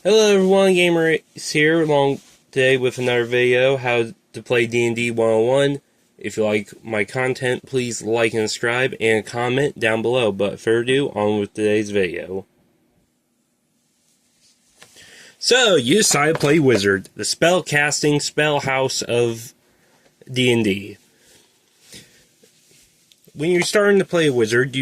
Hello everyone, Gamer is here along today with another video, how to play D&D 101. If you like my content, please like and subscribe and comment down below. But further ado, on with today's video. So, you decide to play Wizard, the spell casting spell house of D&D. When you're starting to play a Wizard,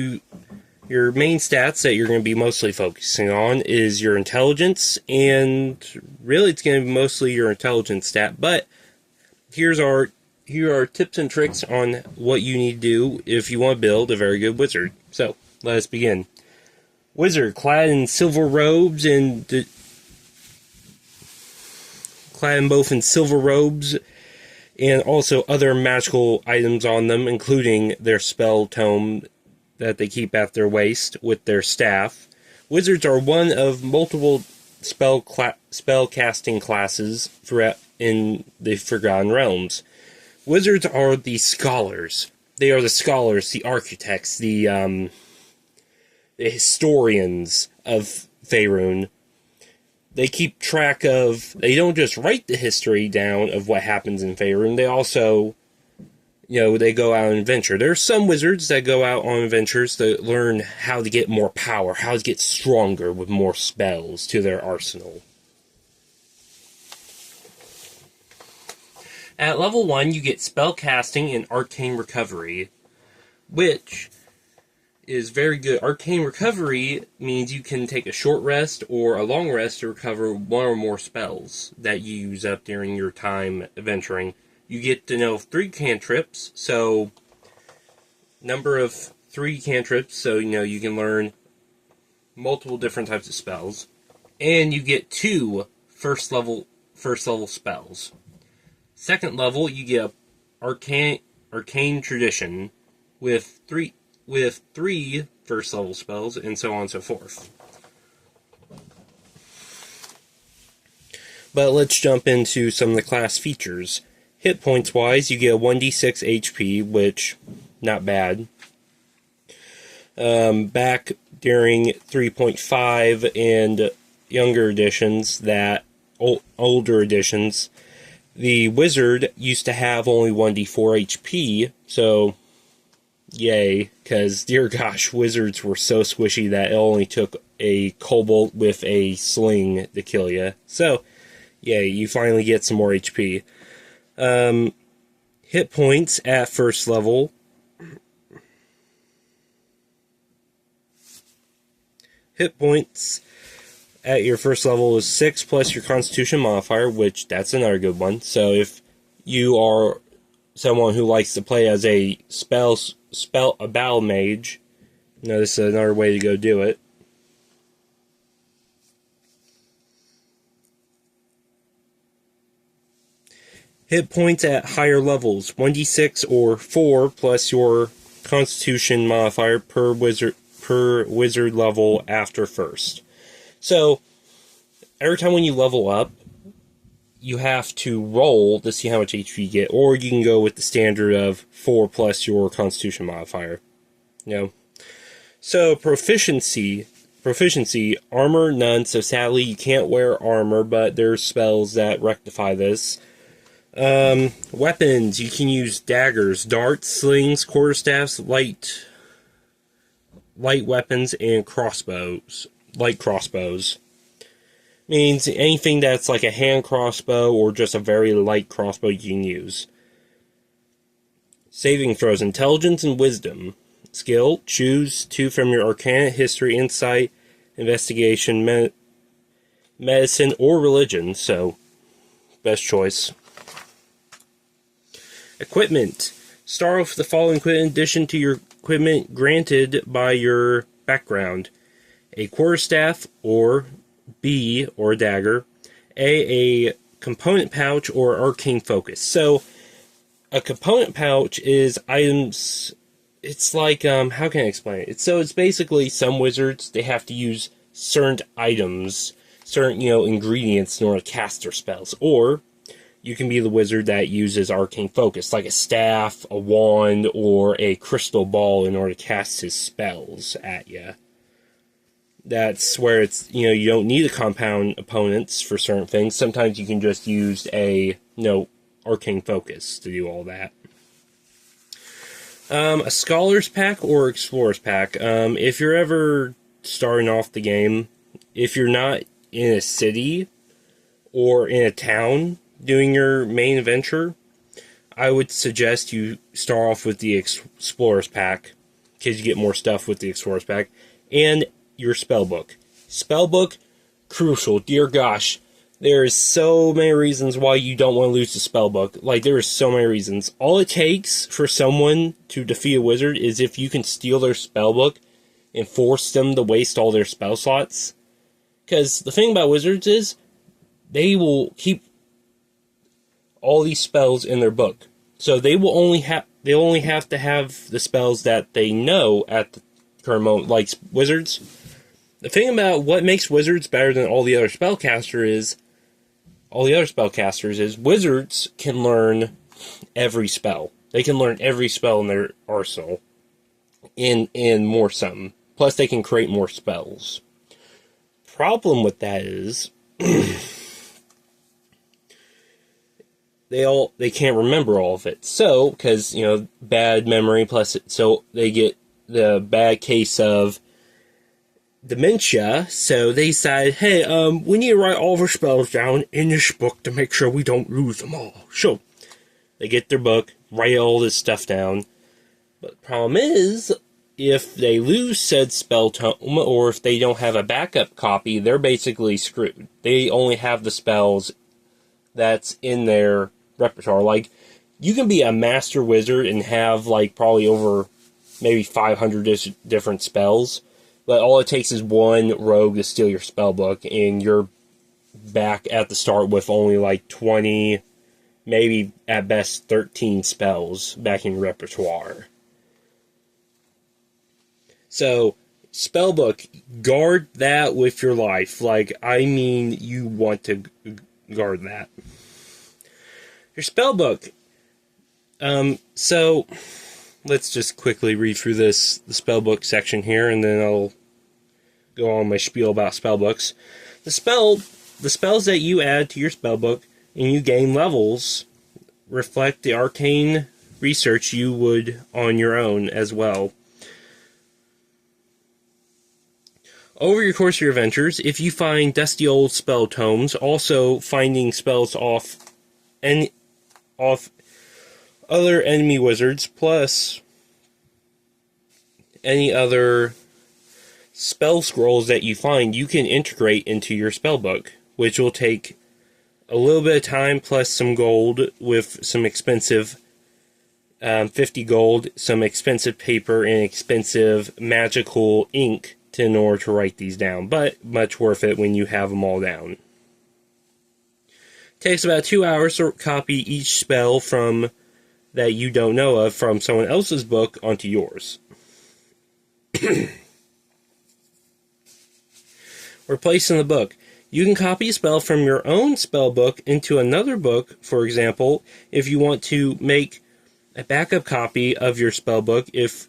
your main stats that you're going to be mostly focusing on is your intelligence, and really it's going to be mostly your intelligence stat, but here are tips and tricks on what you need to do if you want to build a very good wizard. So, let us begin. Wizard, clad in silver robes clad both in silver robes and also other magical items on them, including their spell tome that they keep at their waist with their staff. Wizards are one of multiple spell casting classes throughout in the Forgotten Realms. Wizards are the scholars. They are the scholars, the architects, the historians of Faerun. They keep track of. They don't just write the history down of what happens in Faerun. They also, they go out and adventure. There are some wizards that go out on adventures to learn how to get more power, how to get stronger with more spells to their arsenal. At level 1, you get spell casting and arcane recovery, which is very good. Arcane recovery means you can take a short rest or a long rest to recover one or more spells that you use up during your time adventuring. You get to know 3 cantrips, so number of 3 cantrips, so you can learn multiple different types of spells, and you get 2 first level spells. Second level, you get arcane tradition with 3 first level spells, and so on and so forth. But let's jump into some of the class features. Hit points wise, you get a 1d6 HP, which, not bad. Back during 3.5 and younger editions, older editions, the wizard used to have only 1d4 HP, so yay, because dear gosh, wizards were so squishy that it only took a kobold with a sling to kill you. So, yay, you finally get some more HP. Hit points at first level. Hit points at your first level is 6 plus your Constitution modifier, which that's another good one. So if you are someone who likes to play as a battle mage, this is another way to go do it. Hit points at higher levels, 1d6 or 4 plus your Constitution modifier per wizard level after first. So, every time when you level up, you have to roll to see how much HP you get, or you can go with the standard of 4 plus your Constitution modifier. So, proficiency, armor, none, so sadly you can't wear armor, but there's spells that rectify this. Weapons, you can use daggers, darts, slings, quarterstaffs, light weapons, and light crossbows. Means anything that's like a hand crossbow or just a very light crossbow you can use. Saving throws, intelligence and wisdom. Skill, choose 2 from your arcana, history, insight, investigation, medicine, or religion, so best choice. Equipment. Start off with the following equipment in addition to your equipment granted by your background. A quarterstaff, or B, or dagger. A component pouch, or arcane focus. So, a component pouch is items. It's like, how can I explain it? So, it's basically some wizards, they have to use certain items, certain, ingredients in order to cast their spells. Or, you can be the wizard that uses arcane focus, like a staff, a wand, or a crystal ball in order to cast his spells at you. That's where it's, you don't need to compound opponents for certain things. Sometimes you can just use a, arcane focus to do all that. A Scholars Pack or Explorers Pack. If you're ever starting off the game, if you're not in a city or in a town doing your main adventure, I would suggest you start off with the Explorers Pack, because you get more stuff with the Explorers Pack, and your Spellbook. Spellbook, crucial. Dear gosh, there is so many reasons why you don't want to lose the Spellbook. Like, there is so many reasons. All it takes for someone to defeat a wizard is if you can steal their Spellbook and force them to waste all their spell slots. Because the thing about wizards is, they will keep all these spells in their book. So they will only have to have the spells that they know at the current moment. Like wizards, the thing about what makes wizards better than all the other spellcasters is wizards can learn every spell. They can learn every spell in their arsenal, and more some. Plus, they can create more spells. Problem with that is they can't remember all of it. So, because, bad memory, plus so they get the bad case of dementia, so they decided, hey, we need to write all of our spells down in this book to make sure we don't lose them all. So, they get their book, write all this stuff down, but the problem is, if they lose said spell tome, or if they don't have a backup copy, they're basically screwed. They only have the spells that's in their repertoire. Like, you can be a master wizard and have, probably over maybe 500 different spells, but all it takes is one rogue to steal your spellbook, and you're back at the start with only 20, maybe at best 13 spells back in your repertoire. So, spellbook, guard that with your life. You want to guard that. Your spellbook. So, let's just quickly read through the spellbook section here, and then I'll go on my spiel about spellbooks. The spells that you add to your spellbook and you gain levels reflect the arcane research you would on your own as well. Over your course of your adventures, if you find dusty old spell tomes, also finding spells off other enemy wizards, plus any other spell scrolls that you find, you can integrate into your spellbook, which will take a little bit of time plus some gold with some expensive 50 gold, some expensive paper, and expensive magical ink in order to write these down, but much worth it when you have them all down. It takes about 2 hours to copy each spell that you don't know of from someone else's book onto yours. Replacing the book. You can copy a spell from your own spell book into another book, for example, if you want to make a backup copy of your spell book, if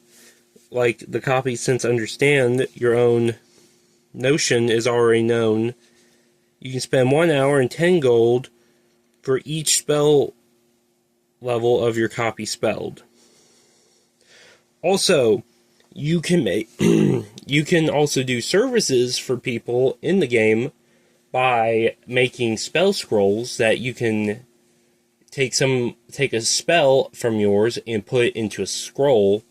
the copy, since understand your own notion is already known. You can spend 1 hour and 10 gold for each spell level of your copy spelled. Also, you can also do services for people in the game by making spell scrolls that you can take a spell from yours and put it into a scroll,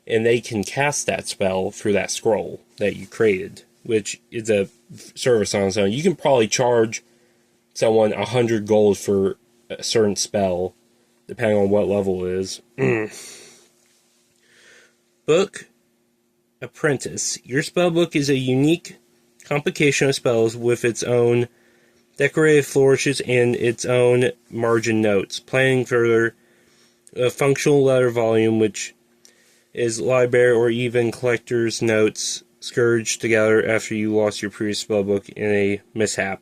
and they can cast that spell through that scroll that you created, which is a service on its own. You can probably charge someone 100 gold for a certain spell, depending on what level it is. Book Apprentice. Your spellbook is a unique complication of spells with its own decorated flourishes and its own margin notes. Planning further, a functional letter volume, which is library or even collector's notes scourged together after you lost your previous spellbook in a mishap.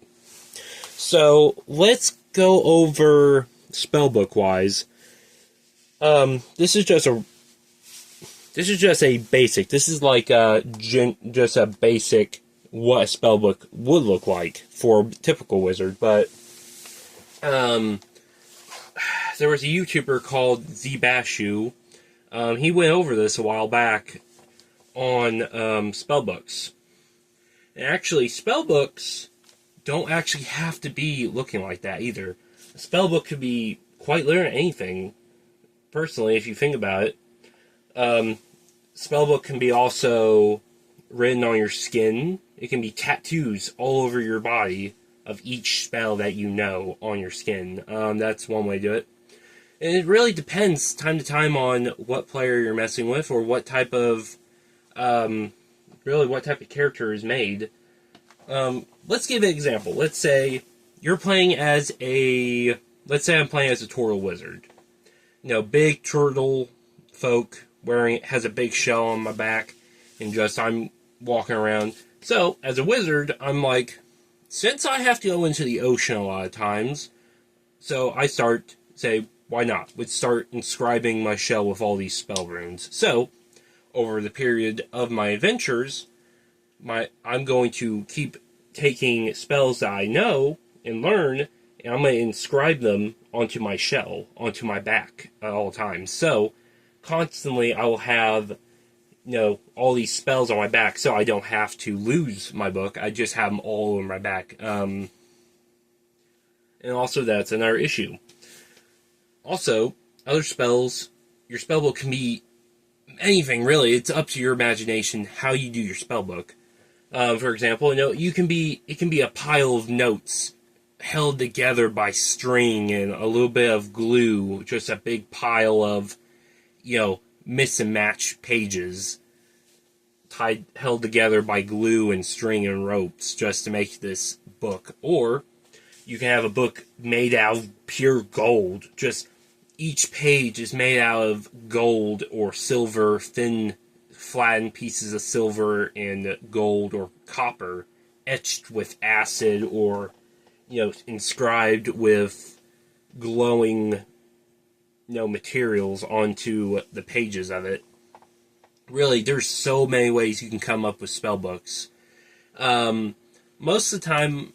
So let's go over spellbook wise. This is just a basic. This is just a basic what a spellbook would look like for a typical wizard, but there was a YouTuber called Zbashu. He went over this a while back on spellbooks. And actually, spellbooks don't actually have to be looking like that either. A spellbook could be quite literally anything, personally, if you think about it. Spellbook can be also written on your skin. It can be tattoos all over your body of each spell that you know on your skin. That's one way to do it. And it really depends time to time on what player you're messing with, or what type of character is made. Let's give an example. Let's say you're playing as let's say I'm playing as a turtle wizard. You know, big turtle folk has a big shell on my back, and I'm walking around. So, as a wizard, I'm like, since I have to go into the ocean a lot of times, so I say, why not? Let's start inscribing my shell with all these spell runes. So, over the period of my adventures, I'm going to keep taking spells that I know and learn, and I'm going to inscribe them onto my shell, onto my back at all times. So, constantly I will have, all these spells on my back, so I don't have to lose my book. I just have them all over my back. And also, that's another issue. Also, other spells, your spellbook can be anything, really. It's up to your imagination how you do your spellbook. For example, it can be a pile of notes held together by string and a little bit of glue, just a big pile of, mix and match pages held together by glue and string and ropes just to make this book. Or you can have a book made out of pure gold. Just each page is made out of gold or silver, thin flattened pieces of silver and gold or copper etched with acid, or inscribed with glowing materials onto the pages of it. Really, there's so many ways you can come up with spell books. Most of the time,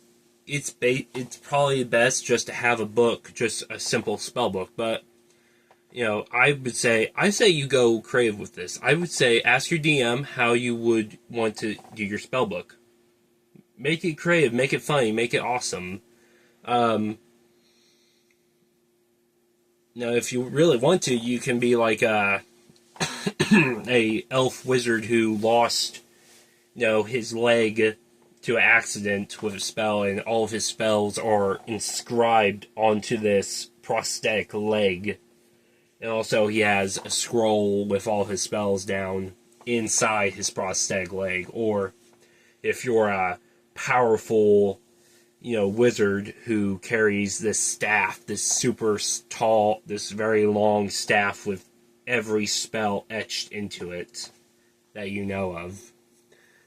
it's probably best just to have a book, just a simple spell book. But I say you go creative with this. I would say ask your DM how you would want to do your spell book. Make it creative, make it funny, make it awesome. Now, if you really want to, you can be like a elf wizard who lost, his leg to an accident with a spell, and all of his spells are inscribed onto this prosthetic leg. And also, he has a scroll with all his spells down inside his prosthetic leg. Or if you're a powerful, wizard who carries this staff, this super tall, this very long staff with every spell etched into it that you know of.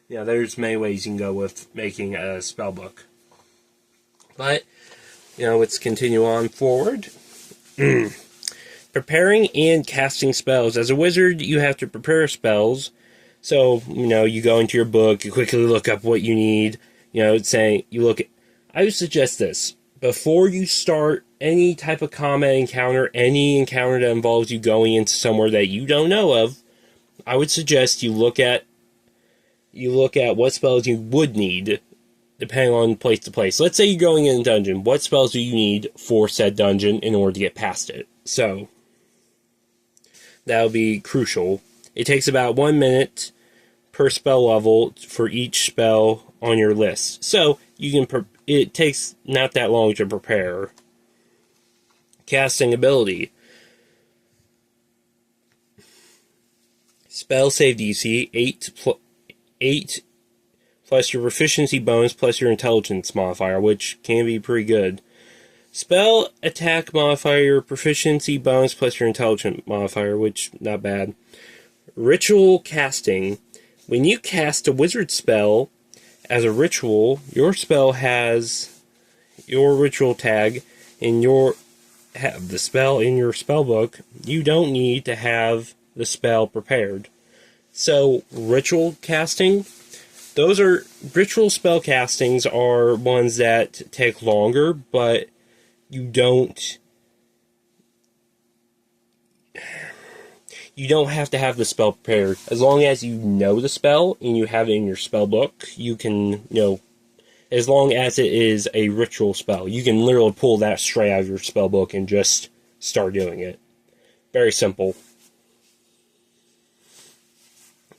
There's many ways you can go with making a spell book. But, let's continue on forward. Preparing and casting spells. As a wizard, you have to prepare spells. So, you go into your book, you quickly look up what you need. I would suggest this. Before you start any type of combat encounter, any encounter that involves you going into somewhere that you don't know of, I would suggest you look at what spells you would need, depending on place to place. Let's say you're going in a dungeon. What spells do you need for said dungeon in order to get past it? So, that would be crucial. It takes about 1 minute per spell level for each spell on your list. So, it takes not that long to prepare. Casting ability. Spell save DC 8 plus your proficiency bonus plus your intelligence modifier, which can be pretty good. Spell attack modifier, your proficiency bonus plus your intelligence modifier, which not bad. Ritual casting. When you cast a wizard spell as a ritual, your spell has your ritual tag and have the spell in your spell book. You don't need to have the spell prepared. So, ritual casting, Those are ritual spell castings are ones that take longer, but you don't have to have the spell prepared. As long as you know the spell and you have it in your spell book, you can, as long as it is a ritual spell, you can literally pull that straight out of your spell book and just start doing it. Very simple.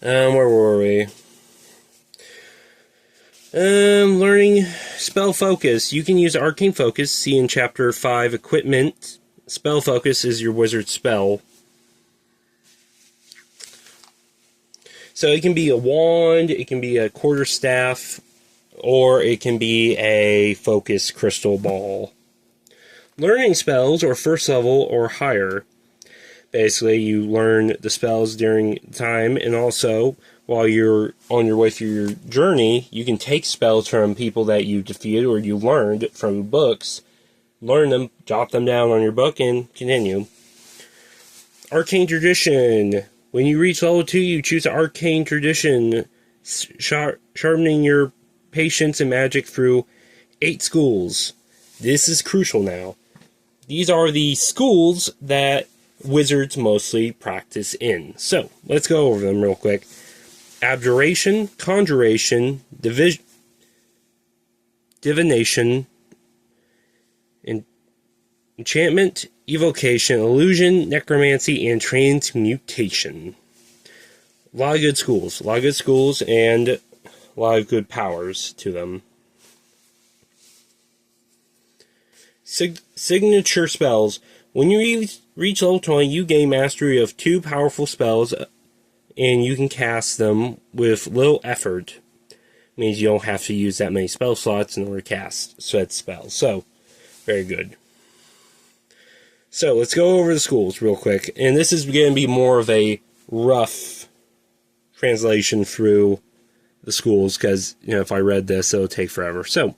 Where were we? Learning spell focus. You can use arcane focus. See in chapter 5, equipment. Spell focus is your wizard spell. So it can be a wand, it can be a quarterstaff, or it can be a focus crystal ball. Learning spells are first level or higher. Basically, you learn the spells during time, and also, while you're on your way through your journey, you can take spells from people that you defeated or you learned from books, learn them, jot them down on your book, and continue. Arcane Tradition. When you reach level 2, you choose an Arcane Tradition, sharpening your patience and magic through 8 schools. This is crucial now. These are the schools that wizards mostly practice in. So, let's go over them real quick. Abjuration, Conjuration, Divination, Enchantment, Evocation, Illusion, Necromancy, and Transmutation. A lot of good schools. And a lot of good powers to them. Signature spells. When you reach level 20, you gain mastery of 2 powerful spells, and you can cast them with little effort. It means you don't have to use that many spell slots in order to cast said spells. So, very good. So, let's go over the schools real quick. And this is going to be more of a rough translation through the schools, because, if I read this, it'll take forever. So,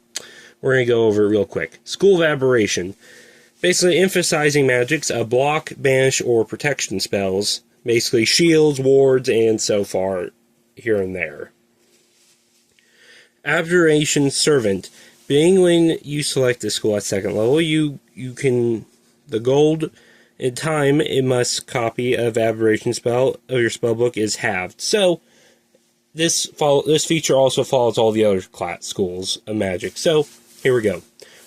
we're going to go over it real quick. School of Aberration. Basically emphasizing magics of block, banish, or protection spells. Basically shields, wards, and so far here and there. Abjuration Servant. Being when you select this school at second level, you can... The gold in time it must copy of Aberration spell of your spellbook is halved. So, this feature also follows all the other schools of magic. So, here we go.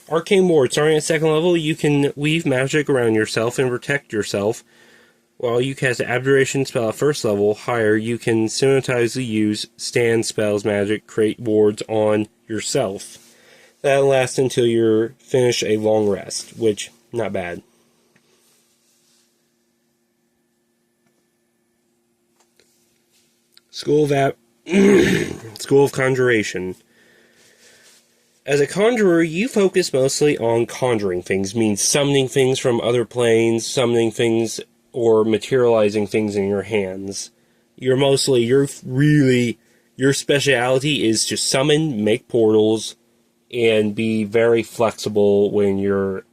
Arcane Ward. Starting at second level, you can weave magic around yourself and protect yourself. While you cast an Abjuration spell at first level, higher, you can simultaneously use stand spells magic, create wards on yourself. That lasts until you finish a long rest, which, not bad. School of Conjuration. As a conjurer, you focus mostly on conjuring things, means summoning things from other planes, summoning things, or materializing things in your hands. Your speciality is to summon, make portals, and be very flexible when you're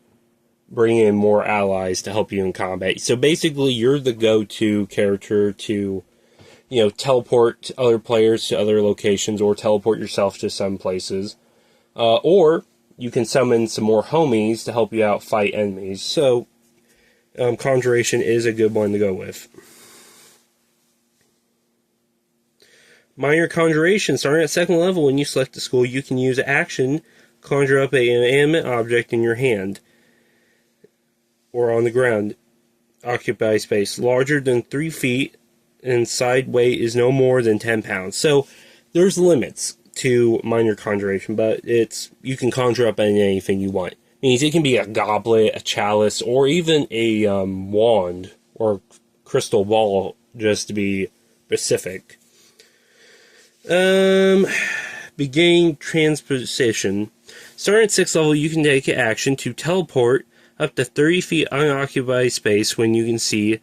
bringing in more allies to help you in combat. So basically, you're the go-to character to, teleport other players to other locations, or teleport yourself to some places. Or you can summon some more homies to help you out fight enemies. So, Conjuration is a good one to go with. Minor Conjuration. Starting at second level, when you select the school, you can use action, conjure up an inanimate object in your hand, or on the ground. Occupy space larger than 3 feet, and side weight is no more than 10 pounds. So, there's limits to minor conjuration, but you can conjure up anything you want. It means it can be a goblet, a chalice, or even a wand or crystal ball, just to be specific. Beginning transposition. Starting at 6th level, you can take action to teleport up to 30 feet unoccupied space when you can see.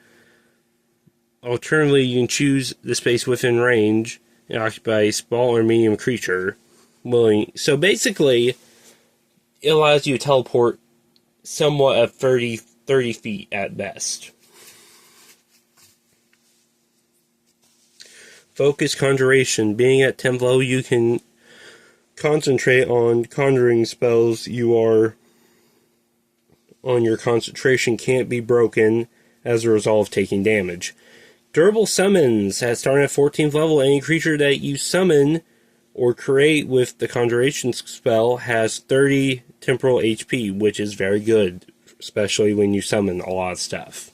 Alternatively, you can choose the space within range and occupy a small or medium creature. So basically, it allows you to teleport somewhat at 30 feet at best. Focus conjuration. Being at 10th level, you can concentrate on conjuring spells. Your concentration can't be broken as a result of taking damage. Durable summons. Starting at 14th level, any creature that you summon or create with the conjuration spell has 30 temporal HP, which is very good, especially when you summon a lot of stuff.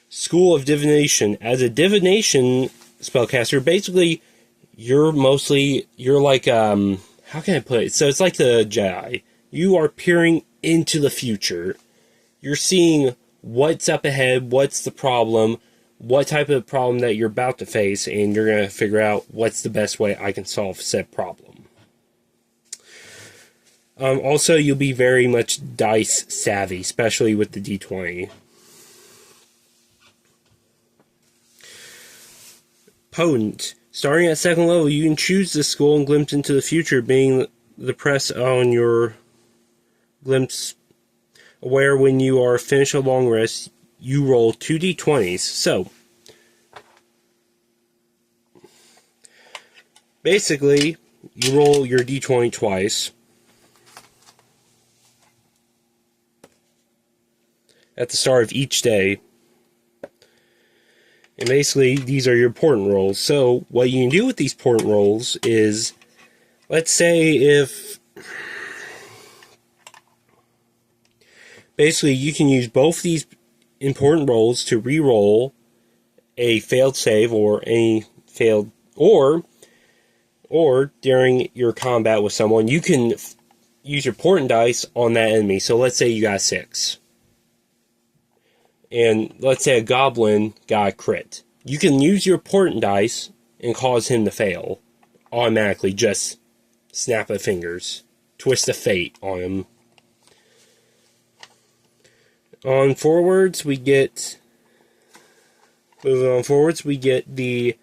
School of Divination. As a divination spellcaster, basically, you're like, how can I put it? So it's like the Jedi. You are peering into the future. You're seeing what's up ahead, what's the problem, what type of problem that you're about to face, and you're going to figure out what's the best way I can solve said problem. Also, you'll be very much dice savvy, especially with the D20. Potent. Starting at 2nd level, you can choose the skull and glimpse into the future, being the press on your glimpse where when you are finished a long rest, you roll 2d20s. So, basically, you roll your d20 twice. At the start of each day. And basically, these are your important rolls. So, what you can do with these important rolls is, let's say if... Basically, you can use both these important rolls to re-roll a failed save or any failed... Or during your combat with someone, you can use your portent dice on that enemy. So, let's say you got 6. And let's say a goblin got a crit. You can use your portent dice and cause him to fail. Automatically, just snap of fingers. Twist of fate on him. On forwards, we get... Moving on forwards, we get the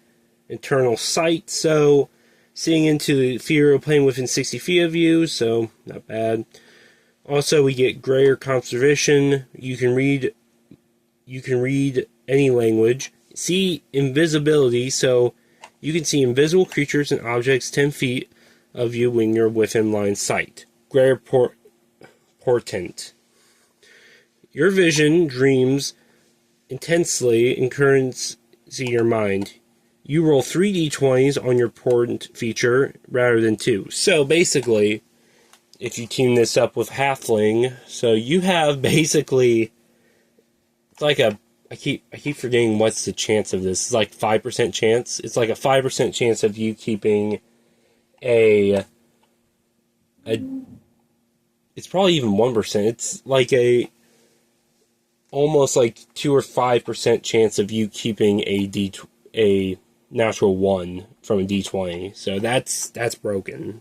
Eternal Sight. So, seeing into fear of plane within 60 feet of you. So, not bad. Also, we get Greater Conservation. You can read any language. See invisibility, so you can see invisible creatures and objects 10 feet of you when you're within line of sight. Greater portent. Your vision dreams intensely and currency your mind. You roll 3d20s on your portent feature rather than 2. So basically, if you team this up with Halfling, so you have basically... It's like I keep forgetting what's the chance of this. It's like 5% chance. It's like a 5% chance of you keeping it's probably even 1%. It's like almost like 2 or 5% chance of you keeping a natural 1 from a D20. So that's broken.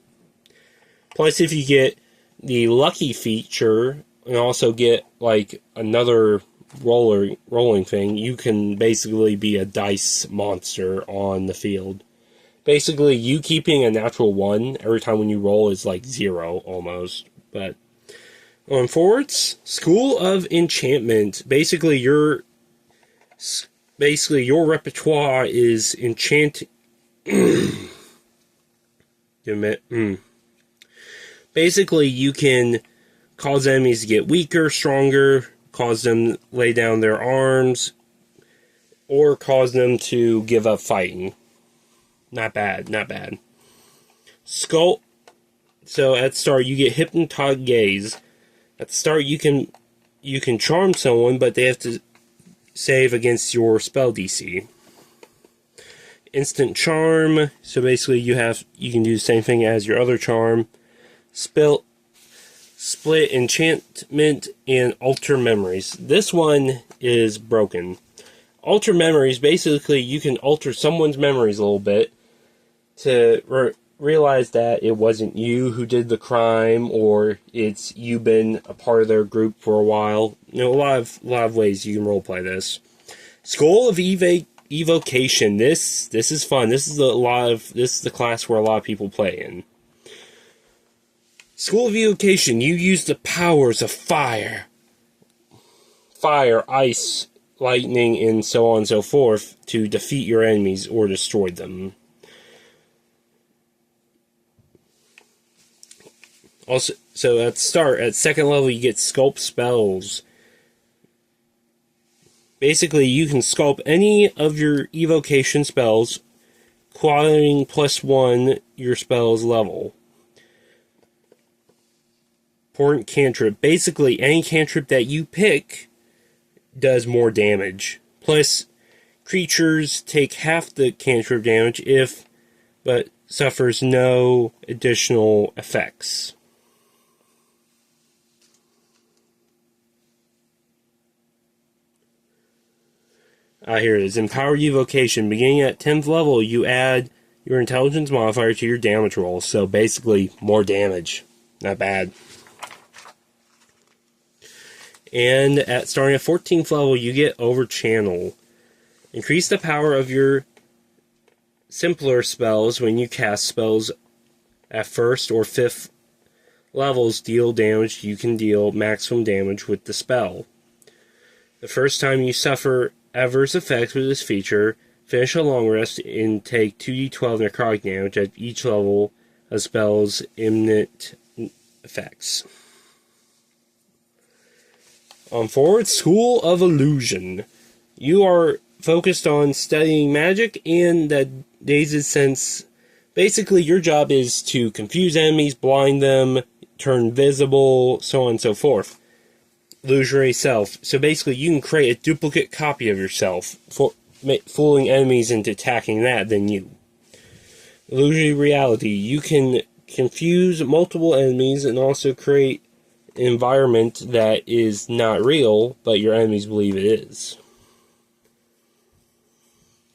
Plus, if you get the lucky feature and also get like another rolling thing, you can basically be a dice monster on the field. Basically, you keeping a natural 1 every time when you roll is like 0 almost. But on forwards, School of Enchantment. Basically your repertoire is enchant. Basically, you can cause enemies to get weaker, stronger, cause them to lay down their arms, or cause them to give up fighting. Not bad, not bad. Skull. So at the start, you get Hypnotic Gaze. At the start, you can charm someone, but they have to save against your spell DC. Instant Charm. So basically, you can do the same thing as your other charm. Split Enchantment and Alter Memories. This one is broken. Alter Memories, basically you can alter someone's memories a little bit to realize that it wasn't you who did the crime, or it's you been a part of their group for a while. You know, a lot of ways you can roleplay this. School of Evocation. This is fun. This is the class where a lot of people play in. School of Evocation, you use the powers of fire, ice, lightning, and so on and so forth to defeat your enemies or destroy them. Also, so at second level, you get sculpt spells. Basically, you can sculpt any of your evocation spells, qualifying +1 your spell's level. Important cantrip. Basically, any cantrip that you pick does more damage. Plus, creatures take half the cantrip damage but suffers no additional effects. Here it is. Empowered Evocation. Beginning at 10th level, you add your intelligence modifier to your damage roll. So basically, more damage. Not bad. And starting at 14th level, you get Overchannel. Increase the power of your simpler spells when you cast spells at 1st or 5th levels. Deal damage. You can deal maximum damage with the spell. The first time you suffer adverse effects with this feature, finish a long rest and take 2d12 necrotic damage at each level of spell's imminent effects. Forward, School of Illusion. You are focused on studying magic and the dazed sense. Basically, your job is to confuse enemies, blind them, turn visible, so on and so forth. Illusionary self. So basically, you can create a duplicate copy of yourself, fooling enemies into attacking that than you. Illusory reality. You can confuse multiple enemies and also create an environment that is not real, but your enemies believe it is.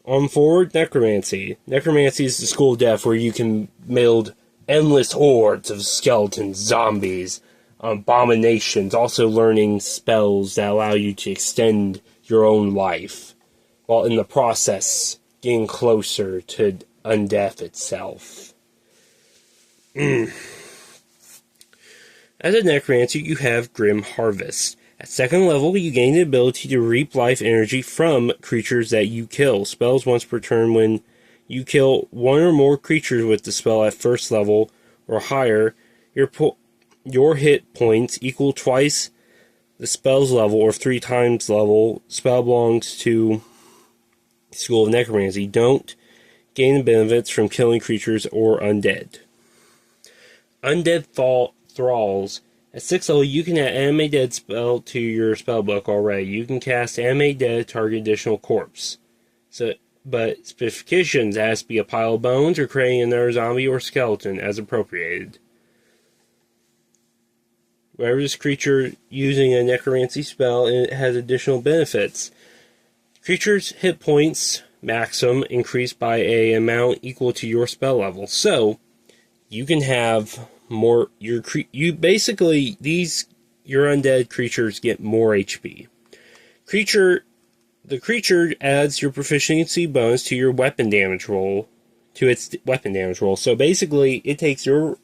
On forward, Necromancy. Necromancy is the school of death where you can build endless hordes of skeletons, zombies, abominations, also learning spells that allow you to extend your own life, while in the process getting closer to undeath itself. As a necromancer, you have Grim Harvest. At second level, you gain the ability to reap life energy from creatures that you kill. Spells once per turn. When you kill one or more creatures with the spell at first level or higher, your hit points equal twice the spell's level or 3 times level. Spell belongs to School of Necromancy. Don't gain the benefits from killing creatures or undead. Undead Thralls. At 6th level, you can add Animate Dead spell to your spellbook already. You can cast Animate Dead, target additional corpse. But specifications has to be a pile of bones or creating another zombie or skeleton as appropriated. Whenever this creature using a necromancy spell, it has additional benefits. Creature's hit points maximum increase by an amount equal to your spell level. So you can have more. Your undead creatures get more HP. The creature adds your proficiency bonus to your weapon damage roll, So basically, it takes your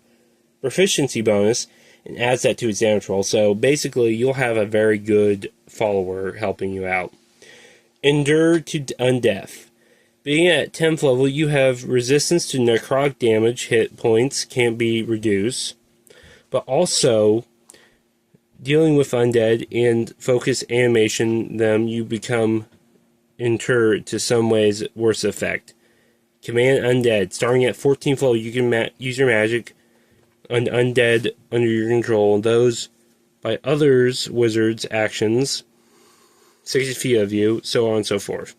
proficiency bonus and adds that to its damage roll. So basically, you'll have a very good follower helping you out. Endure to Undeath. Being at 10th level, you have resistance to necrotic damage. Hit points can't be reduced. But also, dealing with undead and focus animation them, you become endure to some ways worse effect. Command Undead. Starting at 14th level, you can use your magic on undead under your control. Those by others, wizards' actions, 60 feet of you, so on and so forth.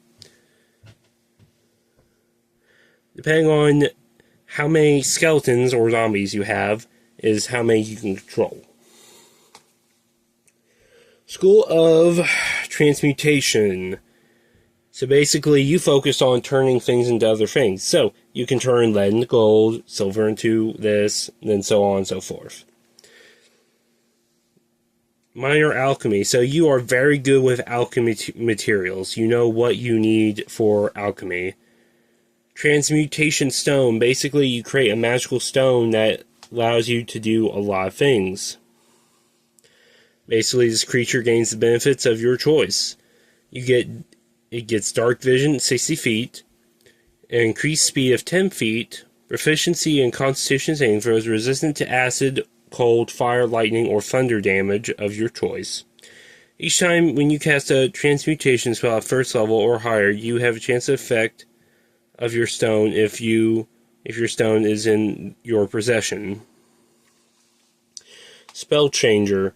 Depending on how many skeletons or zombies you have, is how many you can control. School of Transmutation. So basically, you focus on turning things into other things. So you can turn lead into gold, silver into this, and then so on and so forth. Minor Alchemy. So you are very good with alchemy materials. You know what you need for alchemy. Transmutation Stone. Basically, you create a magical stone that allows you to do a lot of things. Basically, this creature gains the benefits of your choice. It gets dark vision 60 feet, an increased speed of 10 feet, proficiency in Constitution saving throws, resistant to acid, cold, fire, lightning, or thunder damage of your choice. Each time when you cast a transmutation spell at first level or higher, you have a chance of effect of your stone if your stone is in your possession. Spell Changer.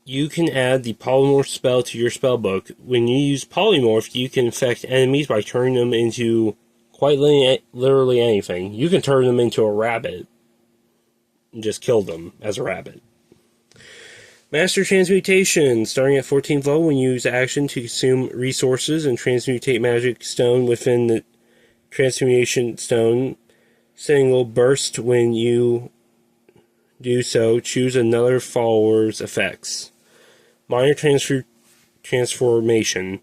You can add the Polymorph spell to your spellbook. When you use Polymorph, you can affect enemies by turning them into quite literally anything. You can turn them into a rabbit and just kill them as a rabbit. Master Transmutation. Starting at 14th level, when you use action to consume resources and transmutate magic stone within the transmutation stone, single burst. When you do so, choose another follower's effects. Minor transformation.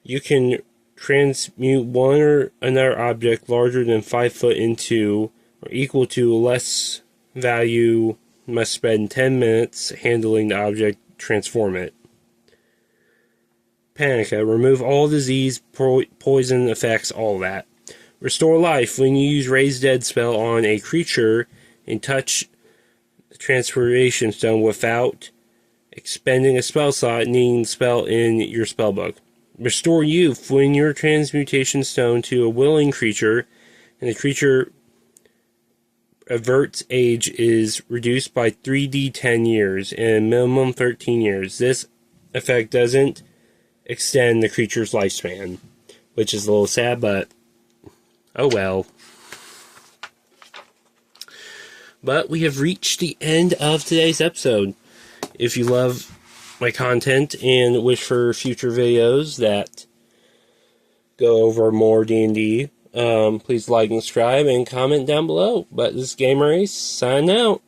You can transmute one or another object larger than 5 foot into or equal to less value. Must spend 10 minutes handling the object, transform it. Panica. Remove all disease, poison effects, all that. Restore life. When you use Raise Dead spell on a creature and touch the transformation stone without expending a spell slot, needing the spell in your spellbook. Restore youth. When your transmutation stone to a willing creature and the creature averts age is reduced by 3d10 years and minimum 13 years. This effect doesn't extend the creature's lifespan, which is a little sad, but oh well. But we have reached the end of today's episode. If you love my content and wish for future videos that go over more D&D, please like and subscribe and comment down below. But this is Gamer Ace, signing out.